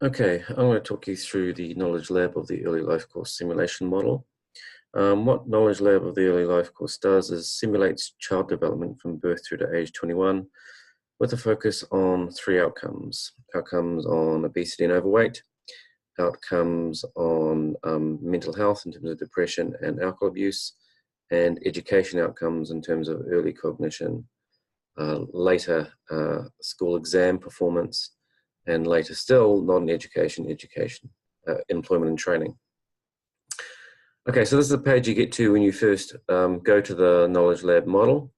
Okay, I'm going to talk you through the Knowledge Lab of the Early Life Course simulation model. What Knowledge Lab of the Early Life Course does is simulates child development from birth through to age 21 with a focus on three outcomes. Outcomes on obesity and overweight, outcomes on mental health in terms of depression and alcohol abuse, and education outcomes in terms of early cognition, later school exam performance, and later still non-education, employment and training. Okay, so this is the page you get to when you first go to the Knowledge Lab model.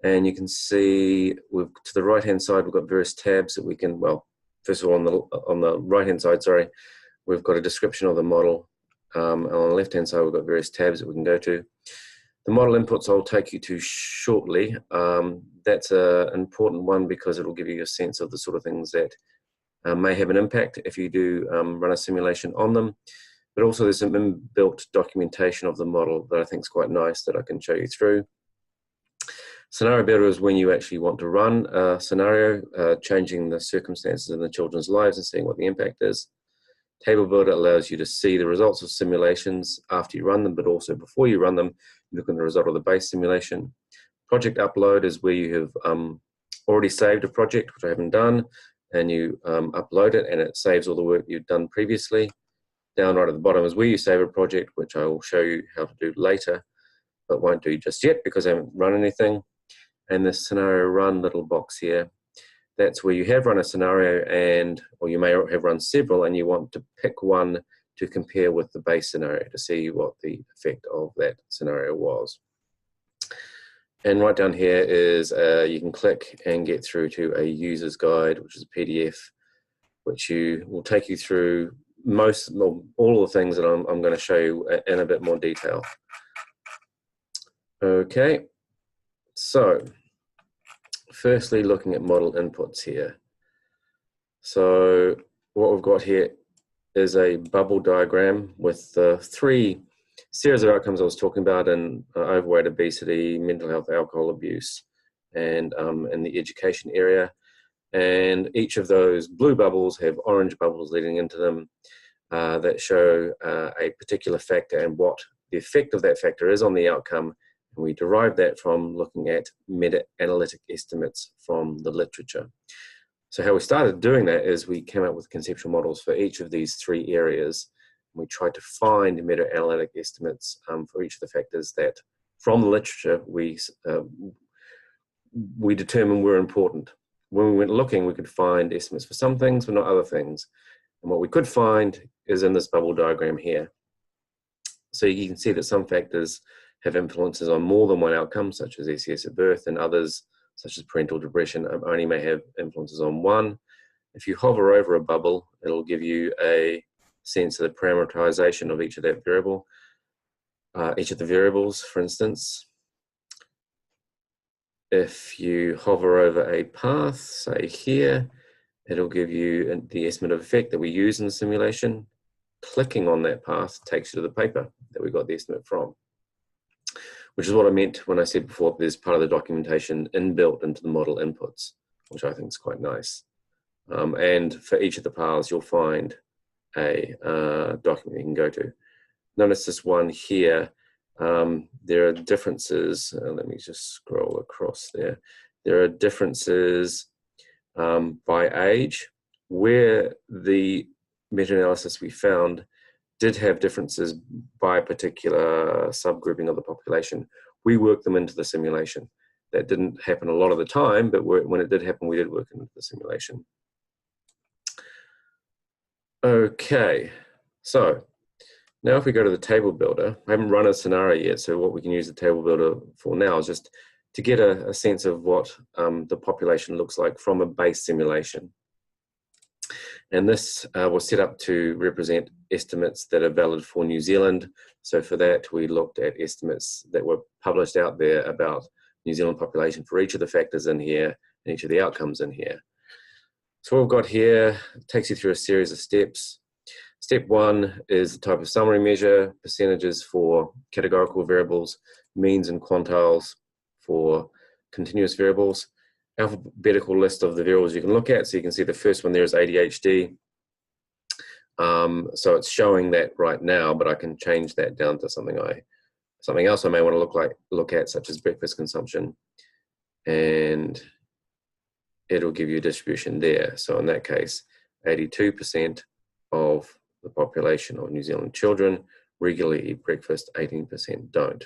And you can see to the right-hand side, we've got various tabs that we can, well, first of all, on the right-hand side, sorry, we've got a description of the model. And on the left-hand side, we've got various tabs that we can go to. The model inputs I'll take you to shortly. That's an important one because it will give you a sense of the sort of things that may have an impact if you do run a simulation on them. But also there's some inbuilt documentation of the model that I think is quite nice that I can show you through. Scenario Builder is when you actually want to run a scenario, changing the circumstances in the children's lives and seeing what the impact is. Table Builder allows you to see the results of simulations after you run them, but also before you run them, you look at the result of the base simulation. Project Upload is where you have already saved a project, which I haven't done, and you upload it and it saves all the work you've done previously. Down right at the bottom is where you save a project, which I will show you how to do later, but won't do just yet because I haven't run anything. And this scenario run little box here, that's where you have run a scenario or you may have run several and you want to pick one to compare with the base scenario to see what the effect of that scenario was. And right down here is you can click and get through to a user's guide, which is a PDF, which will take you through all the things that I'm going to show you in a bit more detail. Okay, so firstly, looking at model inputs here. So what we've got here is a bubble diagram with the three series of outcomes I was talking about in overweight, obesity, mental health, alcohol abuse, and in the education area. And each of those blue bubbles have orange bubbles leading into them that show a particular factor and what the effect of that factor is on the outcome. And we derive that from looking at meta-analytic estimates from the literature. So how we started doing that is we came up with conceptual models for each of these three areas. And we tried to find meta-analytic estimates for each of the factors that from the literature we determined were important. When we went looking, we could find estimates for some things, but not other things. And what we could find is in this bubble diagram here. So you can see that some factors have influences on more than one outcome, such as SES at birth, and others, such as parental depression, only may have influences on one. If you hover over a bubble, it'll give you a sense of the parameterization of each of that variable, each of the variables, for instance. If you hover over a path, say here, it'll give you the estimate of effect that we use in the simulation. Clicking on that path takes you to the paper that we got the estimate from, which is what I meant when I said before there's part of the documentation inbuilt into the model inputs, which I think is quite nice. And for each of the paths, you'll find a document you can go to. Notice this one here. There are differences. Let me just scroll across there. There are differences by age, where the meta-analysis we found did have differences by a particular subgrouping of the population. We worked them into the simulation. That didn't happen a lot of the time, but when it did happen, we did work into the simulation. Okay, so now if we go to the table builder, I haven't run a scenario yet, so what we can use the table builder for now is just to get a sense of what the population looks like from a base simulation. And this was set up to represent estimates that are valid for New Zealand. So for that, we looked at estimates that were published out there about New Zealand population for each of the factors in here and each of the outcomes in here. So what we've got here takes you through a series of steps. Step one is the type of summary measure, percentages for categorical variables, means and quantiles for continuous variables. Alphabetical list of the variables you can look at. So you can see the first one there is ADHD. So it's showing that right now, but I can change that down to something else I may want to look at, such as breakfast consumption, and it'll give you a distribution there. So in that case, 82% of the population of New Zealand children regularly eat breakfast, 18% don't.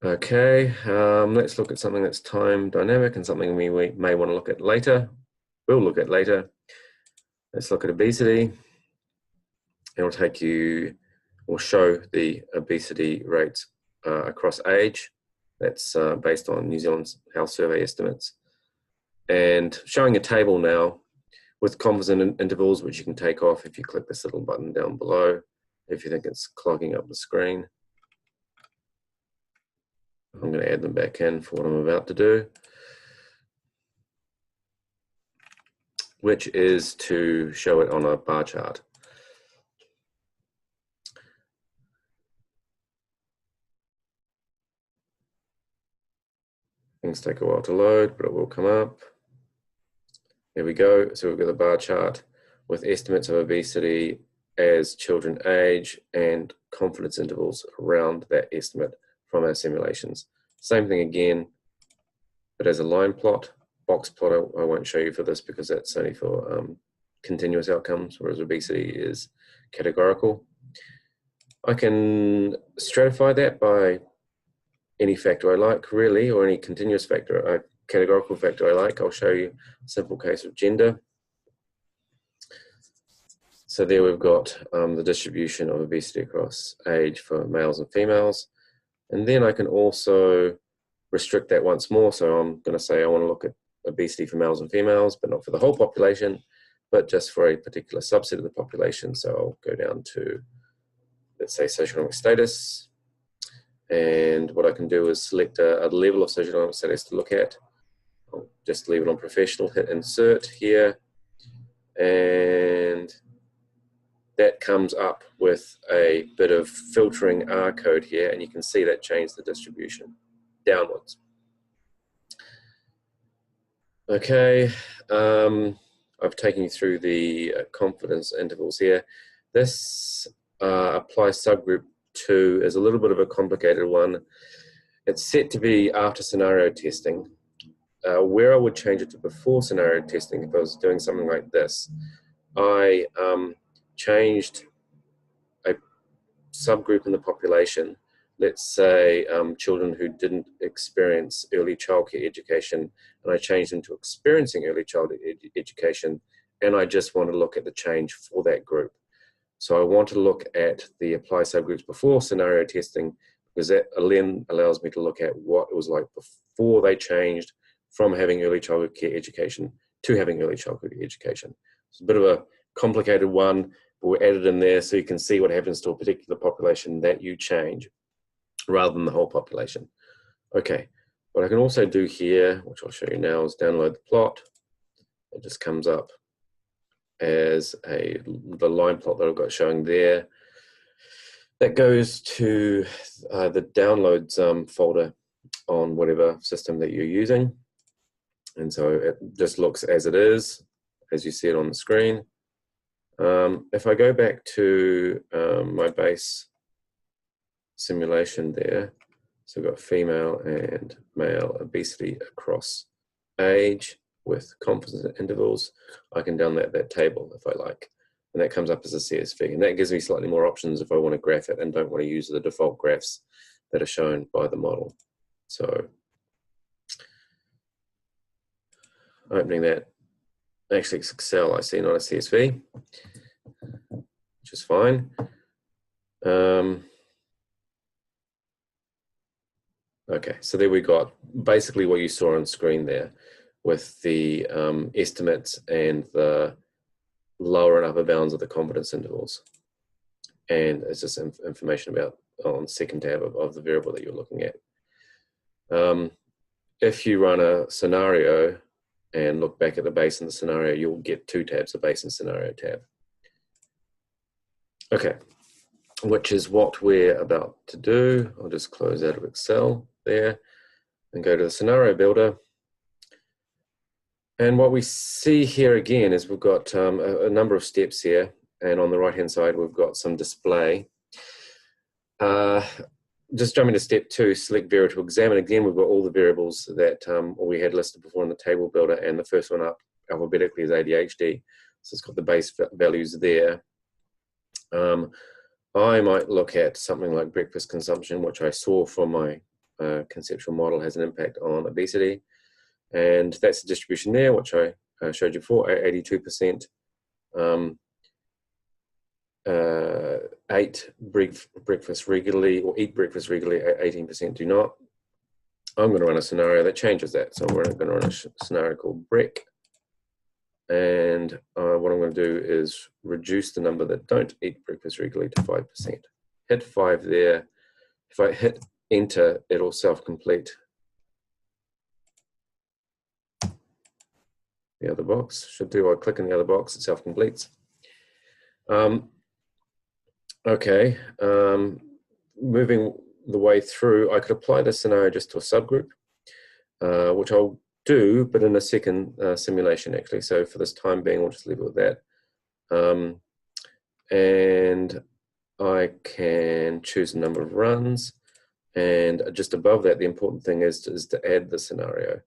Okay, let's look at something that's time dynamic and something we may want to look at later. We'll look at later. Let's look at obesity. It will show the obesity rates across age. That's based on New Zealand's Health Survey estimates. And showing a table now with confidence intervals, which you can take off if you click this little button down below, if you think it's clogging up the screen. I'm going to add them back in for what I'm about to do, which is to show it on a bar chart. Things take a while to load, but it will come up. There we go. So we've got the bar chart with estimates of obesity as children age and confidence intervals around that estimate from our simulations. Same thing again, but as a line plot. Box plot I won't show you for this because that's only for continuous outcomes, whereas obesity is categorical. I can stratify that by any factor I like, really, or any continuous factor, categorical factor I like. I'll show you a simple case of gender. So there we've got the distribution of obesity across age for males and females. And then I can also restrict that once more. So I'm going to say I want to look at obesity for males and females, but not for the whole population, but just for a particular subset of the population. So I'll go down to, let's say, socioeconomic status. And what I can do is select a level of socioeconomic status to look at. I'll just leave it on professional, hit insert here. And that comes up with a bit of filtering R code here, and you can see that changed the distribution downwards. Okay, I've taken you through the confidence intervals here. This applies subgroup 2 is a little bit of a complicated one. It's set to be after scenario testing. Where I would change it to before scenario testing, if I was doing something like this, I changed a subgroup in the population, let's say children who didn't experience early childcare education, and I changed them to experiencing early childhood education, and I just want to look at the change for that group. So I want to look at the apply subgroups before scenario testing, because that then allows me to look at what it was like before they changed from having early childhood care education to having early childhood education. It's a bit of a complicated one, but we're added in there so you can see what happens to a particular population that you change rather than the whole population. Okay, what I can also do here, which I'll show you now, is download the plot. It just comes up as the line plot that I've got showing there. That goes to the downloads folder on whatever system that you're using. And so it just looks as it is, as you see it on the screen. If I go back to my base simulation there, so we've got female and male obesity across age with confidence intervals, I can download that table if I like. And that comes up as a CSV. And that gives me slightly more options if I want to graph it and don't want to use the default graphs that are shown by the model. So opening that, actually it's Excel I see, not a CSV, which is fine. Okay, so there we got basically what you saw on screen there with the estimates and the lower and upper bounds of the confidence intervals. And it's just information about on second tab of the variable that you're looking at. If you run a scenario and look back at the base and the scenario, you'll get two tabs, the base and scenario tab. Okay, which is what we're about to do. I'll just close out of Excel there and go to the scenario builder. And what we see here again is we've got a number of steps here, and on the right-hand side, we've got some display. Just jumping to step 2, select variable to examine. Again, we've got all the variables that we had listed before in the table builder, and the first one up alphabetically is ADHD. So it's got the base values there. I might look at something like breakfast consumption, which I saw from my conceptual model has an impact on obesity. And that's the distribution there, which I showed you before, 82%. Eat breakfast regularly, or eat breakfast regularly, 18% do not. I'm going to run a scenario that changes that. So we're going to run a scenario called BREC. And what I'm going to do is reduce the number that don't eat breakfast regularly to 5%. Hit 5 there. If I hit enter, it'll self-complete the other box. Should do, I click in the other box, it self-completes. Okay, moving the way through, I could apply this scenario just to a subgroup, which I'll do, but in a second simulation actually. So for this time being, we'll just leave it with that. And I can choose a number of runs, and just above that, the important thing is to add the scenario.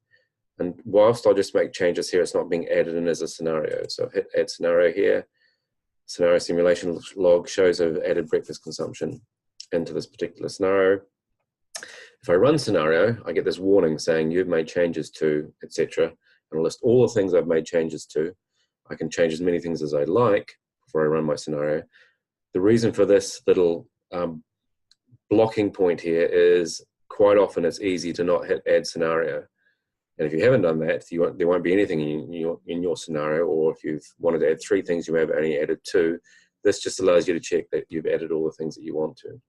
And whilst I'll just make changes here, it's not being added in as a scenario. So hit add scenario here. Scenario simulation log shows I've added breakfast consumption into this particular scenario. If I run scenario, I get this warning saying you've made changes to, etc. And I'll list all the things I've made changes to. I can change as many things as I like before I run my scenario. The reason for this little blocking point here is quite often it's easy to not hit add scenario. And if you haven't done that, there won't be anything in your scenario, or if you've wanted to add 3 things, you may have only added 2. This just allows you to check that you've added all the things that you want to.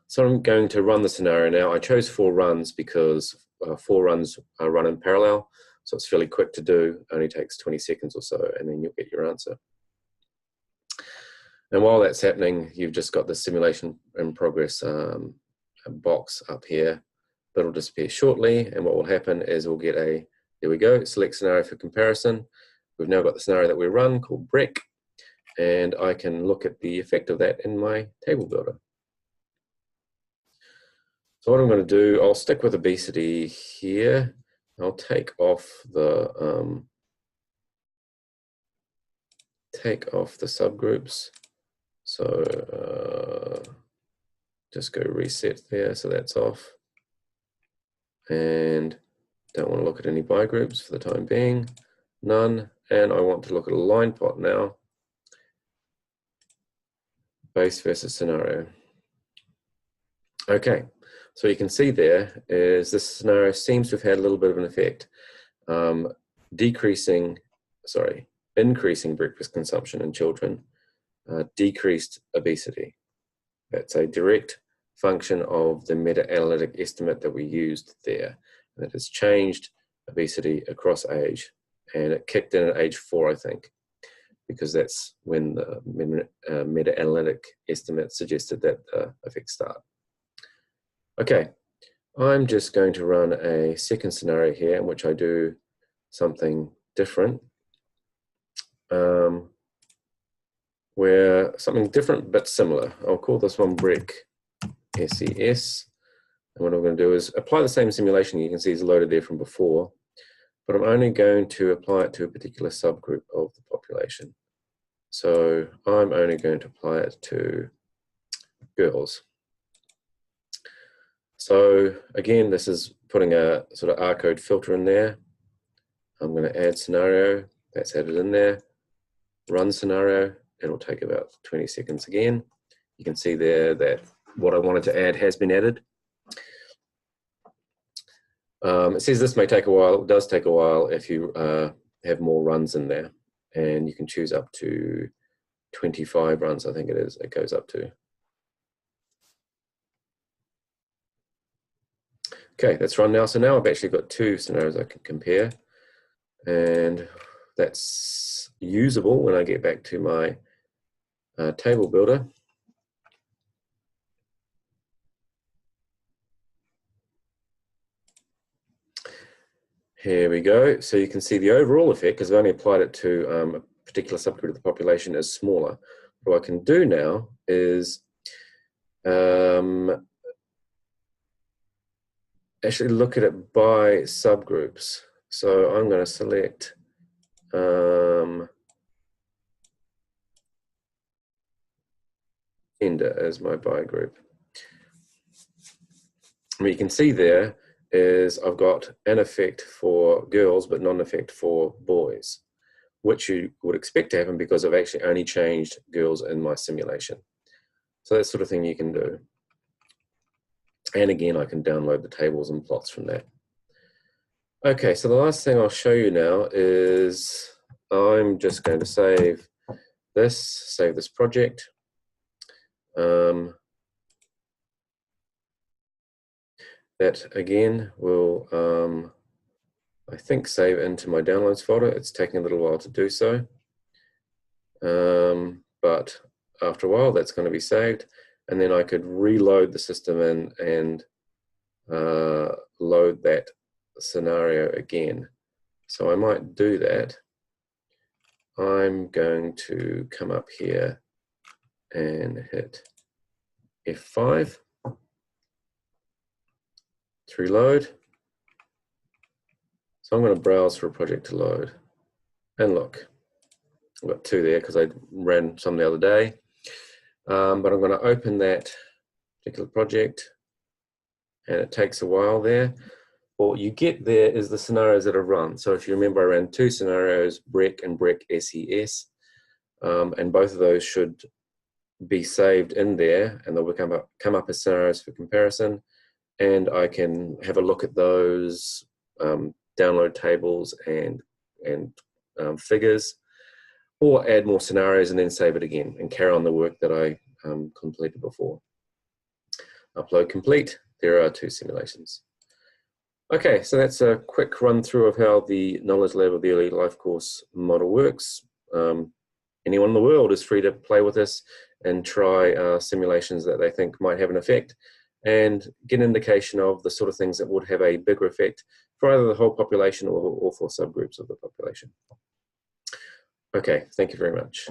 So I'm going to run the scenario now. I chose 4 runs because 4 runs are run in parallel. So it's fairly quick to do, only takes 20 seconds or so, and then you'll get your answer. And while that's happening, you've just got the simulation in progress box up here. That'll disappear shortly, and what will happen is we'll get a, there we go, select scenario for comparison. We've now got the scenario that we run called BREC, and I can look at the effect of that in my table builder. So what I'm going to do, I'll stick with obesity here. I'll take off the subgroups. So just go reset there, so that's off. And don't want to look at any by groups for the time being, none. And I want to look at a line plot now, base versus scenario. Okay, so you can see there is this scenario seems to have had a little bit of an effect. Increasing breakfast consumption in children, decreased obesity. That's a direct function of the meta-analytic estimate that we used there. And it has changed obesity across age, and it kicked in at age 4, I think, because that's when the meta-analytic estimate suggested that the effects start. Okay, I'm just going to run a second scenario here in which I do something different, where something different but similar. I'll call this one BREC SES. And what I'm going to do is apply the same simulation you can see is loaded there from before, but I'm only going to apply it to a particular subgroup of the population. So I'm only going to apply it to girls. So again, this is putting a sort of R code filter in there. I'm going to add scenario, that's added in there. Run scenario, it'll take about 20 seconds again. You can see there that what I wanted to add has been added. It says this may take a while. It does take a while if you have more runs in there, and you can choose up to 25 runs, I think it is, it goes up to. Okay, that's run now. So now I've actually got 2 scenarios I can compare, and that's usable when I get back to my table builder. Here we go. So you can see the overall effect, because I've only applied it to a particular subgroup of the population, is smaller. What I can do now is actually look at it by subgroups. So I'm going to select gender as my by group. What you can see there is I've got an effect for girls but not an effect for boys, which you would expect to happen because I've actually only changed girls in my simulation. So that sort of thing you can do. And again, I can download the tables and plots from that. Okay, so the last thing I'll show you now is I'm just going to save this project. That again will, I think, save into my downloads folder. It's taking a little while to do so. But after a while, that's going to be saved. And then I could reload the system in and load that scenario again. So I might do that. I'm going to come up here and hit F5 to reload. So I'm going to browse for a project to load. And look, I've got two there because I ran some the other day. But I'm going to open that particular project, and it takes a while there. What you get there is the scenarios that are run. So if you remember, I ran two scenarios, BREC and BREC SES, and both of those should be saved in there, and they'll come up as scenarios for comparison. And I can have a look at those, download tables and figures, or add more scenarios and then save it again and carry on the work that I completed before. Upload complete. There are two simulations. Okay, so that's a quick run through of how the Knowledge Lab of the Early Life Course model works. Anyone in the world is free to play with this and try simulations that they think might have an effect, and get an indication of the sort of things that would have a bigger effect for either the whole population or for subgroups of the population. Okay, thank you very much.